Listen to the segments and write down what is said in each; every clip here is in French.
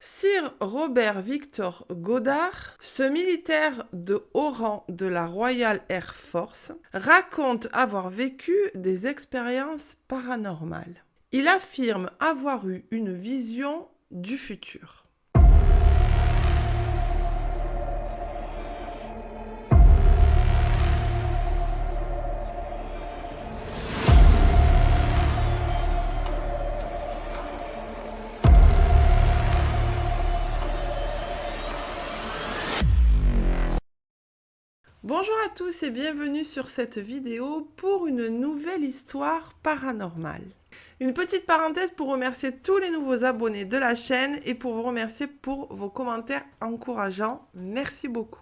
Sir Robert Victor Goddard, ce militaire de haut rang de la Royal Air Force, raconte avoir vécu des expériences paranormales. Il affirme avoir eu une vision du futur. Bonjour à tous et bienvenue sur cette vidéo pour une nouvelle histoire paranormale. Une petite parenthèse pour remercier tous les nouveaux abonnés de la chaîne et pour vous remercier pour vos commentaires encourageants. Merci beaucoup.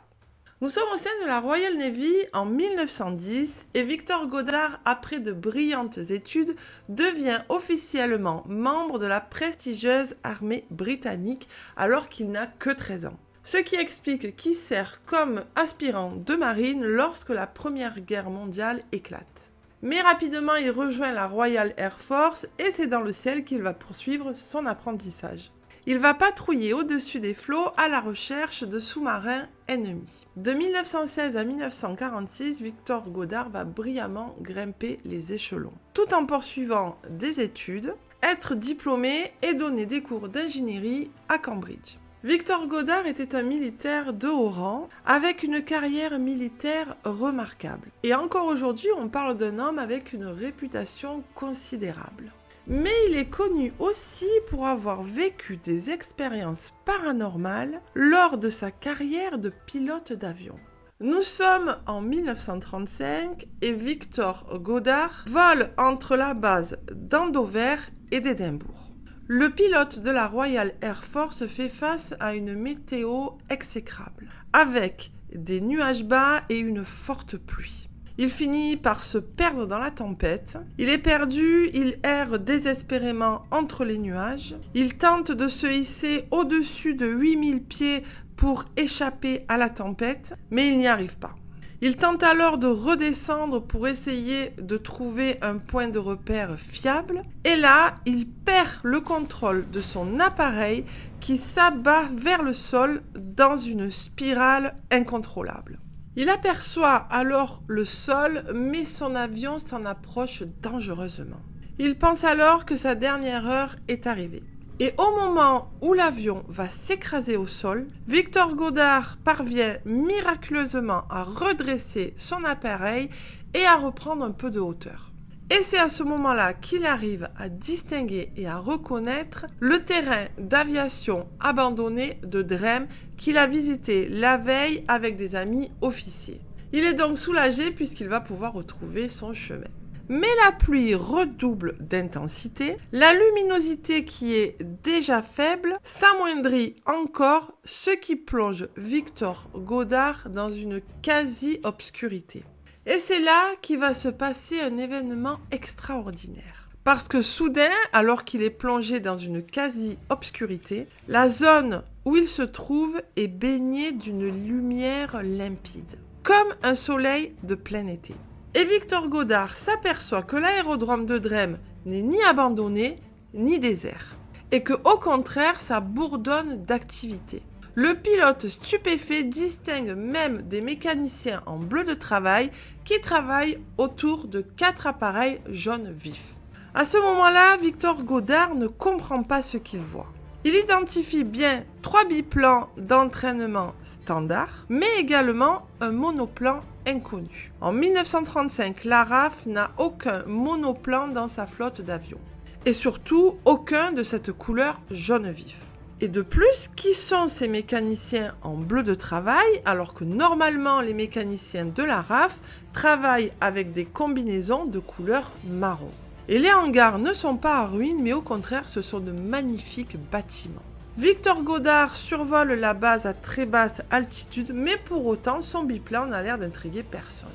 Nous sommes au sein de la Royal Navy en 1910 et Victor Goddard, après de brillantes études, devient officiellement membre de la prestigieuse armée britannique alors qu'il n'a que 13 ans. Ce qui explique qu'il sert comme aspirant de marine lorsque la Première Guerre mondiale éclate. Mais rapidement, il rejoint la Royal Air Force et c'est dans le ciel qu'il va poursuivre son apprentissage. Il va patrouiller au-dessus des flots à la recherche de sous-marins ennemis. De 1916 à 1946, Victor Goddard va brillamment grimper les échelons, tout en poursuivant des études, être diplômé et donner des cours d'ingénierie à Cambridge. Victor Goddard était un militaire de haut rang, avec une carrière militaire remarquable. Et encore aujourd'hui, on parle d'un homme avec une réputation considérable. Mais il est connu aussi pour avoir vécu des expériences paranormales lors de sa carrière de pilote d'avion. Nous sommes en 1935 et Victor Goddard vole entre la base d'Andover et d'Édimbourg. Le pilote de la Royal Air Force fait face à une météo exécrable, avec des nuages bas et une forte pluie. Il finit par se perdre dans la tempête. Il est perdu, il erre désespérément entre les nuages. Il tente de se hisser au-dessus de 8000 pieds pour échapper à la tempête, mais il n'y arrive pas. Il tente alors de redescendre pour essayer de trouver un point de repère fiable. Et là, il perd le contrôle de son appareil qui s'abat vers le sol dans une spirale incontrôlable. Il aperçoit alors le sol, mais son avion s'en approche dangereusement. Il pense alors que sa dernière heure est arrivée. Et au moment où l'avion va s'écraser au sol, Victor Goddard parvient miraculeusement à redresser son appareil et à reprendre un peu de hauteur. Et c'est à ce moment-là qu'il arrive à distinguer et à reconnaître le terrain d'aviation abandonné de Drême qu'il a visité la veille avec des amis officiers. Il est donc soulagé puisqu'il va pouvoir retrouver son chemin. Mais la pluie redouble d'intensité, la luminosité qui est déjà faible s'amoindrit encore, ce qui plonge Victor Goddard dans une quasi-obscurité. Et c'est là qu'il va se passer un événement extraordinaire. Parce que soudain, alors qu'il est plongé dans une quasi-obscurité, la zone où il se trouve est baignée d'une lumière limpide, comme un soleil de plein été. Et Victor Goddard s'aperçoit que l'aérodrome de Drême n'est ni abandonné ni désert, et que au contraire ça bourdonne d'activité. Le pilote stupéfait distingue même des mécaniciens en bleu de travail qui travaillent autour de 4 appareils jaunes vifs. À ce moment-là, Victor Goddard ne comprend pas ce qu'il voit. Il identifie bien 3 biplans d'entraînement standard, mais également un monoplan inconnu. En 1935, la RAF n'a aucun monoplan dans sa flotte d'avions. Et surtout, aucun de cette couleur jaune vif. Et de plus, qui sont ces mécaniciens en bleu de travail alors que normalement les mécaniciens de la RAF travaillent avec des combinaisons de couleur marron. Et les hangars ne sont pas en ruine, mais au contraire, ce sont de magnifiques bâtiments. Victor Goddard survole la base à très basse altitude, mais pour autant, son biplan n'a l'air d'intriguer personne.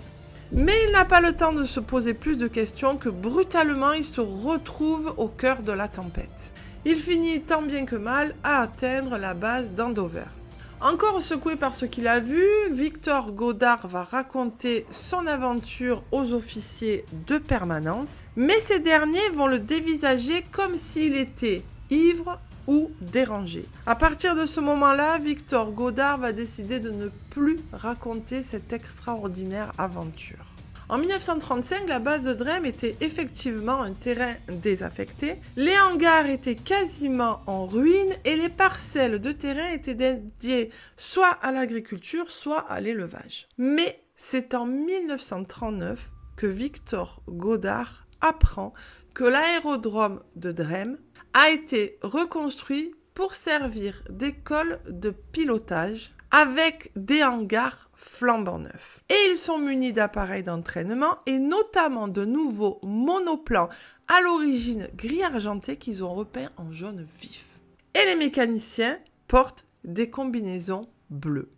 Mais il n'a pas le temps de se poser plus de questions que brutalement, il se retrouve au cœur de la tempête. Il finit tant bien que mal à atteindre la base d'Andover. Encore secoué par ce qu'il a vu, Victor Goddard va raconter son aventure aux officiers de permanence, mais ces derniers vont le dévisager comme s'il était ivre ou dérangé. À partir de ce moment-là, Victor Godard va décider de ne plus raconter cette extraordinaire aventure. En 1935, la base de Drême était effectivement un terrain désaffecté. Les hangars étaient quasiment en ruine et les parcelles de terrain étaient dédiées soit à l'agriculture, soit à l'élevage. Mais c'est en 1939 que Victor Godard apprend que l'aérodrome de Drême a été reconstruit pour servir d'école de pilotage avec des hangars flambant neufs. Et ils sont munis d'appareils d'entraînement et notamment de nouveaux monoplans à l'origine gris argenté qu'ils ont repeints en jaune vif. Et les mécaniciens portent des combinaisons bleues.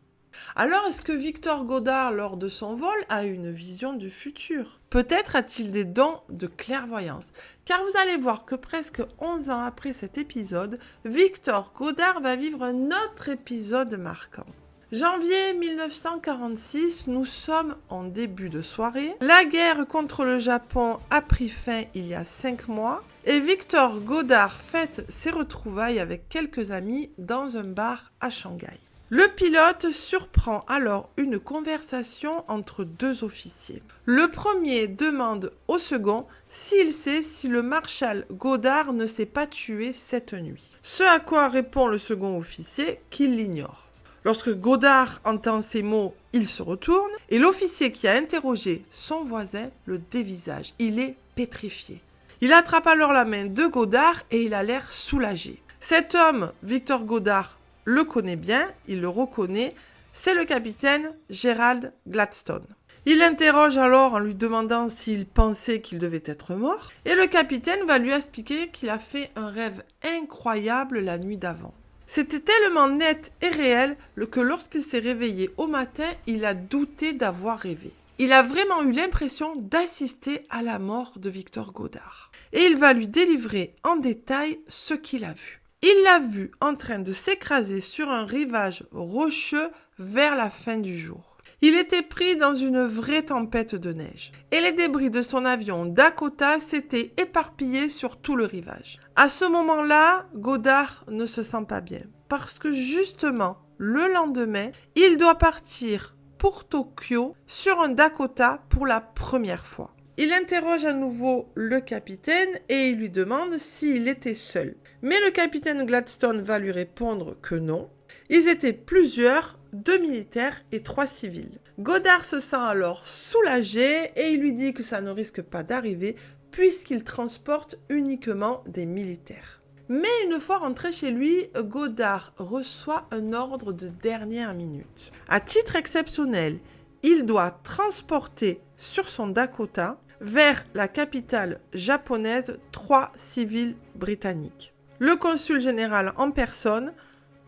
Alors, est-ce que Victor Godard, lors de son vol, a une vision du futur? Peut-être a-t-il des dons de clairvoyance, car vous allez voir que presque 11 ans après cet épisode, Victor Godard va vivre un autre épisode marquant. Janvier 1946, nous sommes en début de soirée. La guerre contre le Japon a pris fin il y a 5 mois et Victor Godard fête ses retrouvailles avec quelques amis dans un bar à Shanghai. Le pilote surprend alors une conversation entre deux officiers. Le premier demande au second s'il sait si le maréchal Godard ne s'est pas tué cette nuit. Ce à quoi répond le second officier qu'il l'ignore. Lorsque Godard entend ces mots, il se retourne et l'officier qui a interrogé son voisin le dévisage. Il est pétrifié. Il attrape alors la main de Godard et il a l'air soulagé. Cet homme, Victor Godard, le connaît bien, il le reconnaît, c'est le capitaine Gerald Gladstone. Il l'interroge alors en lui demandant s'il pensait qu'il devait être mort, et le capitaine va lui expliquer qu'il a fait un rêve incroyable la nuit d'avant. C'était tellement net et réel que lorsqu'il s'est réveillé au matin, il a douté d'avoir rêvé. Il a vraiment eu l'impression d'assister à la mort de Victor Godard. Et il va lui délivrer en détail ce qu'il a vu. Il l'a vu en train de s'écraser sur un rivage rocheux vers la fin du jour. Il était pris dans une vraie tempête de neige et les débris de son avion Dakota s'étaient éparpillés sur tout le rivage. À ce moment-là, Godard ne se sent pas bien parce que justement, le lendemain, il doit partir pour Tokyo sur un Dakota pour la première fois. Il interroge à nouveau le capitaine et il lui demande s'il était seul. Mais le capitaine Gladstone va lui répondre que non. Ils étaient plusieurs, 2 militaires et 3 civils. Godard se sent alors soulagé et il lui dit que ça ne risque pas d'arriver puisqu'il transporte uniquement des militaires. Mais une fois rentré chez lui, Godard reçoit un ordre de dernière minute. À titre exceptionnel, il doit transporter sur son Dakota vers la capitale japonaise 3 civils britanniques. Le consul général en personne,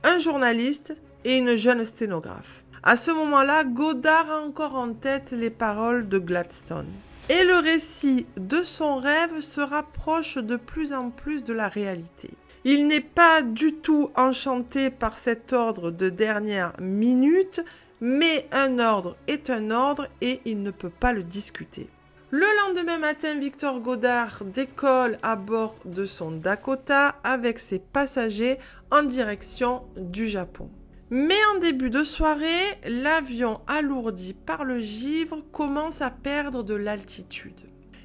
un journaliste et une jeune sténographe. À ce moment-là, Godard a encore en tête les paroles de Gladstone. Et le récit de son rêve se rapproche de plus en plus de la réalité. Il n'est pas du tout enchanté par cet ordre de dernière minute, mais un ordre est un ordre et il ne peut pas le discuter. Le lendemain matin, Victor Godard décolle à bord de son Dakota avec ses passagers en direction du Japon. Mais en début de soirée, l'avion alourdi par le givre commence à perdre de l'altitude.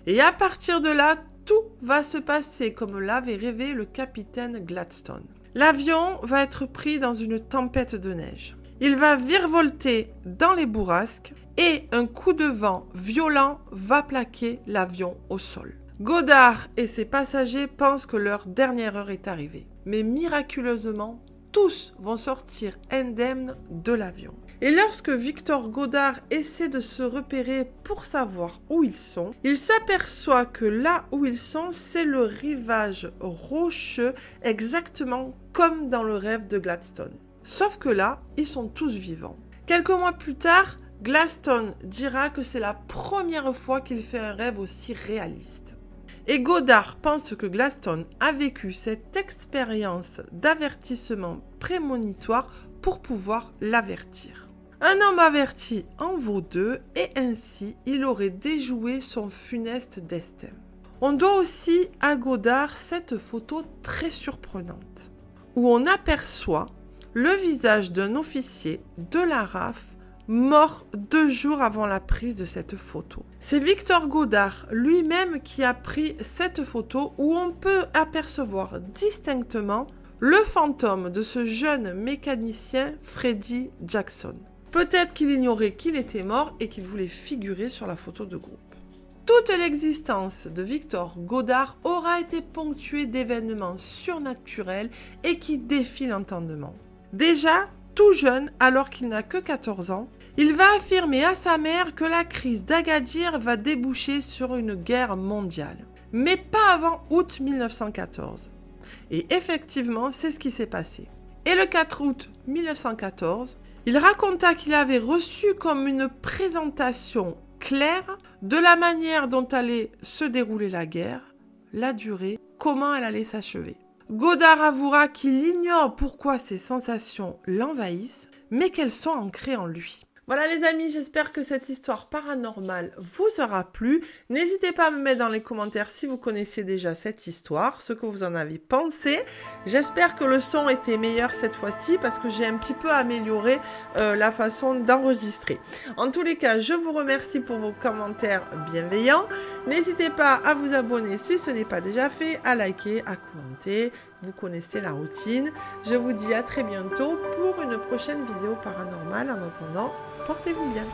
Et à partir de là, tout va se passer comme l'avait rêvé le capitaine Gladstone. L'avion va être pris dans une tempête de neige. Il va virevolter dans les bourrasques et un coup de vent violent va plaquer l'avion au sol. Godard et ses passagers pensent que leur dernière heure est arrivée. Mais miraculeusement, tous vont sortir indemnes de l'avion. Et lorsque Victor Godard essaie de se repérer pour savoir où ils sont, il s'aperçoit que là où ils sont, c'est le rivage rocheux, exactement comme dans le rêve de Gladstone. Sauf que là, ils sont tous vivants. Quelques mois plus tard, Gladstone dira que c'est la première fois qu'il fait un rêve aussi réaliste. Et Godard pense que Gladstone a vécu cette expérience d'avertissement prémonitoire pour pouvoir l'avertir. Un homme averti en vaut deux et ainsi il aurait déjoué son funeste destin. On doit aussi à Godard cette photo très surprenante. où on aperçoit le visage d'un officier de la RAF mort 2 jours avant la prise de cette photo. C'est Victor Godard lui-même qui a pris cette photo où on peut apercevoir distinctement le fantôme de ce jeune mécanicien Freddy Jackson. Peut-être qu'il ignorait qu'il était mort et qu'il voulait figurer sur la photo de groupe. Toute l'existence de Victor Godard aura été ponctuée d'événements surnaturels et qui défient l'entendement. Déjà, tout jeune, alors qu'il n'a que 14 ans, il va affirmer à sa mère que la crise d'Agadir va déboucher sur une guerre mondiale. Mais pas avant août 1914. Et effectivement, c'est ce qui s'est passé. Et le 4 août 1914, il raconta qu'il avait reçu comme une présentation claire de la manière dont allait se dérouler la guerre, la durée, comment elle allait s'achever. Godard avouera qu'il ignore pourquoi ces sensations l'envahissent, mais qu'elles sont ancrées en lui. Voilà les amis, j'espère que cette histoire paranormale vous aura plu. N'hésitez pas à me mettre dans les commentaires si vous connaissiez déjà cette histoire, ce que vous en avez pensé. J'espère que le son était meilleur cette fois-ci parce que j'ai un petit peu amélioré la façon d'enregistrer. En tous les cas, je vous remercie pour vos commentaires bienveillants. N'hésitez pas à vous abonner si ce n'est pas déjà fait, à liker, à commenter. Vous connaissez la routine. Je vous dis à très bientôt pour une prochaine vidéo paranormale. En attendant, portez-vous bien.